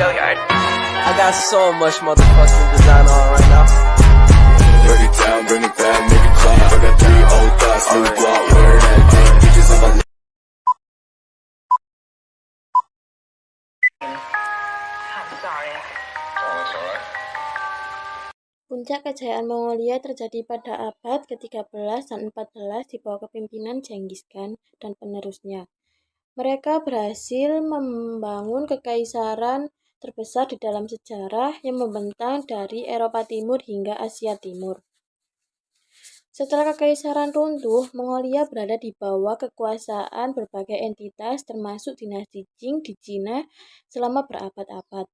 I got so much motherfucking design on right now. Break it down, bring it back, make it clap. I got 3 old thoughts, new guap, wear that thing. Bitches on my Puncak kejayaan Mongolia terjadi pada abad ke-13 dan 14 di bawah kepemimpinan Genghis Khan dan penerusnya. Mereka berhasil membangun kekaisaran terbesar di dalam sejarah yang membentang dari Eropa Timur hingga Asia Timur. Setelah kekaisaran runtuh, Mongolia berada di bawah kekuasaan berbagai entitas termasuk dinasti Qing di Cina selama berabad-abad.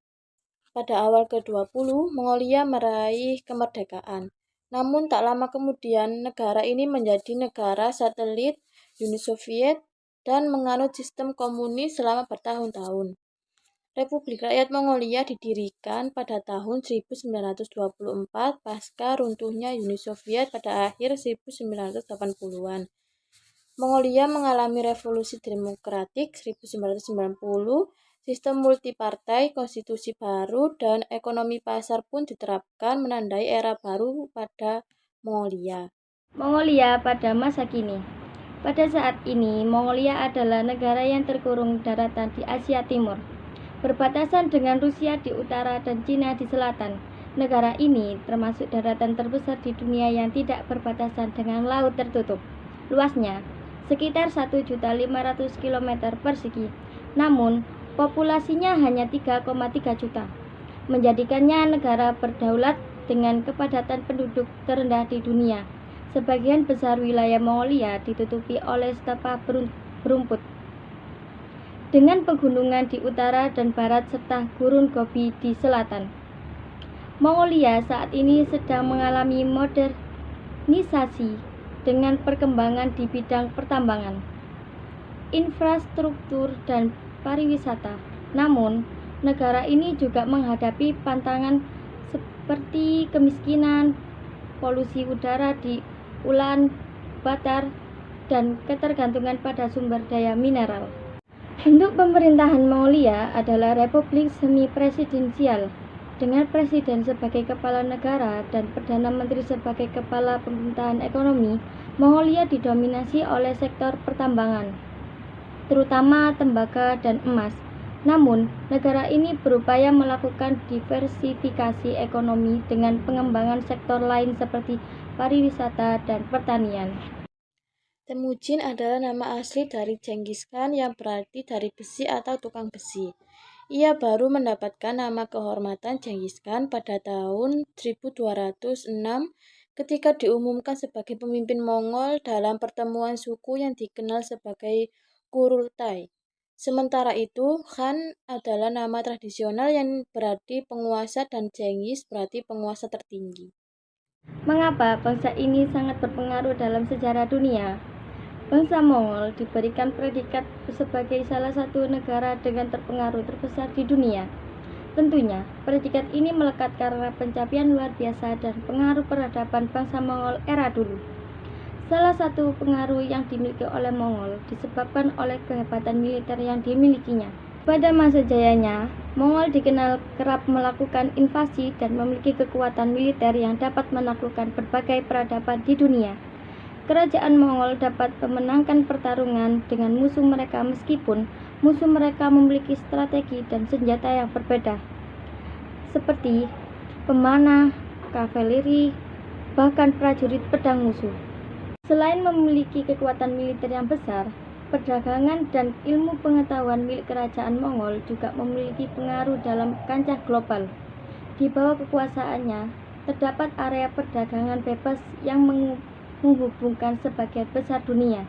Pada awal ke-20, Mongolia meraih kemerdekaan. Namun tak lama kemudian, negara ini menjadi negara satelit Uni Soviet dan menganut sistem komunis selama bertahun-tahun. Republik Rakyat Mongolia didirikan pada tahun 1924 pasca runtuhnya Uni Soviet pada akhir 1980-an. Mongolia mengalami revolusi demokratik 1990, sistem multipartai, konstitusi baru, dan ekonomi pasar pun diterapkan menandai era baru pada Mongolia. Mongolia pada masa kini. Pada saat ini, Mongolia adalah negara yang terkurung daratan di Asia Timur, berbatasan dengan Rusia di utara dan Cina di selatan. Negara ini termasuk daratan terbesar di dunia yang tidak berbatasan dengan laut tertutup. Luasnya sekitar 1.500 km persegi. Namun, populasinya hanya 3,3 juta, menjadikannya negara berdaulat dengan kepadatan penduduk terendah di dunia. Sebagian besar wilayah Mongolia ditutupi oleh stepa berumput, dengan pegunungan di utara dan barat serta gurun Gobi di selatan. Mongolia saat ini sedang mengalami modernisasi dengan perkembangan di bidang pertambangan, infrastruktur, dan pariwisata. Namun, negara ini juga menghadapi tantangan seperti kemiskinan, polusi udara di Ulan Bator, dan ketergantungan pada sumber daya mineral. Bentuk pemerintahan Mongolia adalah republik semi-presidensial, dengan presiden sebagai kepala negara dan perdana menteri sebagai kepala pemerintahan ekonomi. Mongolia didominasi oleh sektor pertambangan, terutama tembaga dan emas. Namun, negara ini berupaya melakukan diversifikasi ekonomi dengan pengembangan sektor lain seperti pariwisata dan pertanian. Temujin adalah nama asli dari Genghis Khan yang berarti dari besi atau tukang besi. Ia baru mendapatkan nama kehormatan Genghis Khan pada tahun 1206 ketika diumumkan sebagai pemimpin Mongol dalam pertemuan suku yang dikenal sebagai Kurultai. Sementara itu, Khan adalah nama tradisional yang berarti penguasa dan Genghis berarti penguasa tertinggi. Mengapa bangsa ini sangat berpengaruh dalam sejarah dunia? Bangsa Mongol diberikan predikat sebagai salah satu negara dengan terpengaruh terbesar di dunia. Tentunya, predikat ini melekat karena pencapaian luar biasa dan pengaruh peradaban bangsa Mongol era dulu. Salah satu pengaruh yang dimiliki oleh Mongol disebabkan oleh kehebatan militer yang dimilikinya. Pada masa jayanya, Mongol dikenal kerap melakukan invasi dan memiliki kekuatan militer yang dapat menaklukkan berbagai peradaban di dunia. Kerajaan Mongol dapat memenangkan pertarungan dengan musuh mereka meskipun musuh mereka memiliki strategi dan senjata yang berbeda, seperti pemanah, kavaleri, bahkan prajurit pedang musuh. Selain memiliki kekuatan militer yang besar, perdagangan dan ilmu pengetahuan milik kerajaan Mongol juga memiliki pengaruh dalam kancah global. Di bawah kekuasaannya, terdapat area perdagangan bebas yang menghubungkan sebagian besar dunia.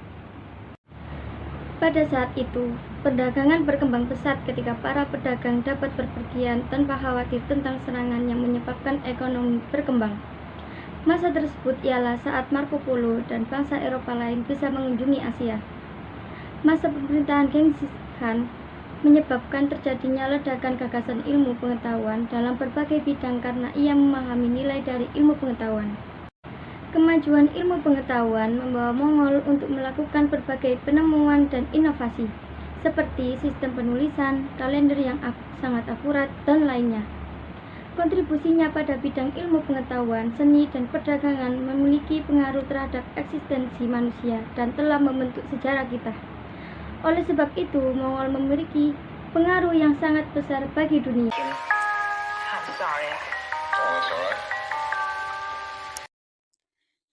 Pada saat itu, perdagangan berkembang pesat ketika para pedagang dapat berpergian tanpa khawatir tentang serangan yang menyebabkan ekonomi berkembang. Masa tersebut ialah saat Marco Polo dan bangsa Eropa lain bisa mengunjungi Asia. Masa pemerintahan Genghis Khan menyebabkan terjadinya ledakan gagasan ilmu pengetahuan dalam berbagai bidang karena ia memahami nilai dari ilmu pengetahuan. Kemajuan ilmu pengetahuan membawa Mongol untuk melakukan berbagai penemuan dan inovasi. seperti sistem penulisan, kalender yang sangat akurat, dan lainnya. Kontribusinya pada bidang ilmu pengetahuan, seni, dan perdagangan memiliki pengaruh terhadap eksistensi manusia dan telah membentuk sejarah kita. Oleh sebab itu, Mongol memiliki pengaruh yang sangat besar bagi dunia.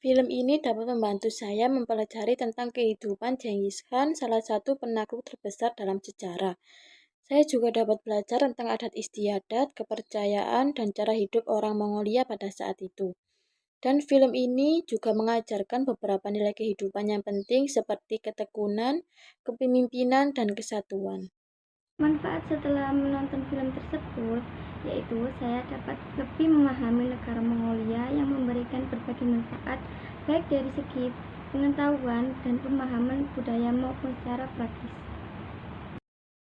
Film ini dapat membantu saya mempelajari tentang kehidupan Genghis Khan, salah satu penakluk terbesar dalam sejarah. Saya juga dapat belajar tentang adat istiadat, kepercayaan, dan cara hidup orang Mongolia pada saat itu. Dan film ini juga mengajarkan beberapa nilai kehidupan yang penting seperti ketekunan, kepemimpinan, dan kesatuan. Manfaat setelah menonton film tersebut yaitu saya dapat lebih memahami negara Mongolia yang memberikan berbagai manfaat baik dari segi pengetahuan dan pemahaman budaya maupun secara praktis.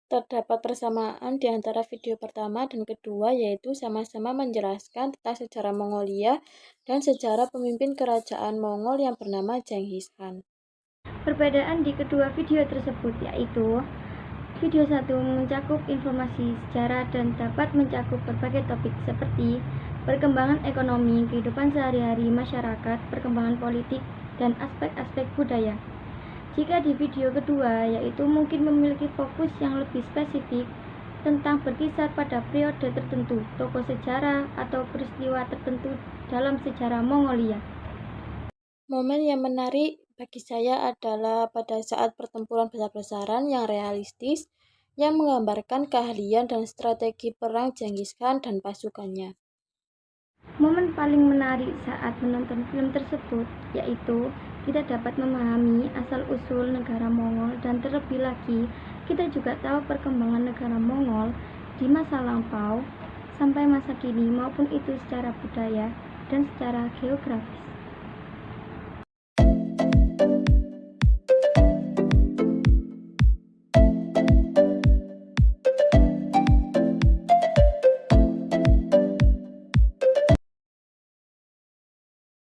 Terdapat persamaan di antara video pertama dan kedua, yaitu sama-sama menjelaskan tentang sejarah Mongolia dan sejarah pemimpin kerajaan Mongol yang bernama Genghis Khan. Perbedaan di kedua video tersebut yaitu video 1 mencakup informasi sejarah dan dapat mencakup berbagai topik seperti perkembangan ekonomi, kehidupan sehari-hari masyarakat, perkembangan politik, dan aspek-aspek budaya. Jika di video kedua, yaitu mungkin memiliki fokus yang lebih spesifik tentang berkisar pada periode tertentu, tokoh sejarah, atau peristiwa tertentu dalam sejarah Mongolia. Momen yang menarik bagi saya adalah pada saat pertempuran besar-besaran yang realistis, yang menggambarkan keahlian dan strategi perang Genghis Khan dan pasukannya. Momen paling menarik saat menonton film tersebut yaitu kita dapat memahami asal-usul negara Mongol dan terlebih lagi kita juga tahu perkembangan negara Mongol di masa lampau sampai masa kini maupun itu secara budaya dan secara geografis.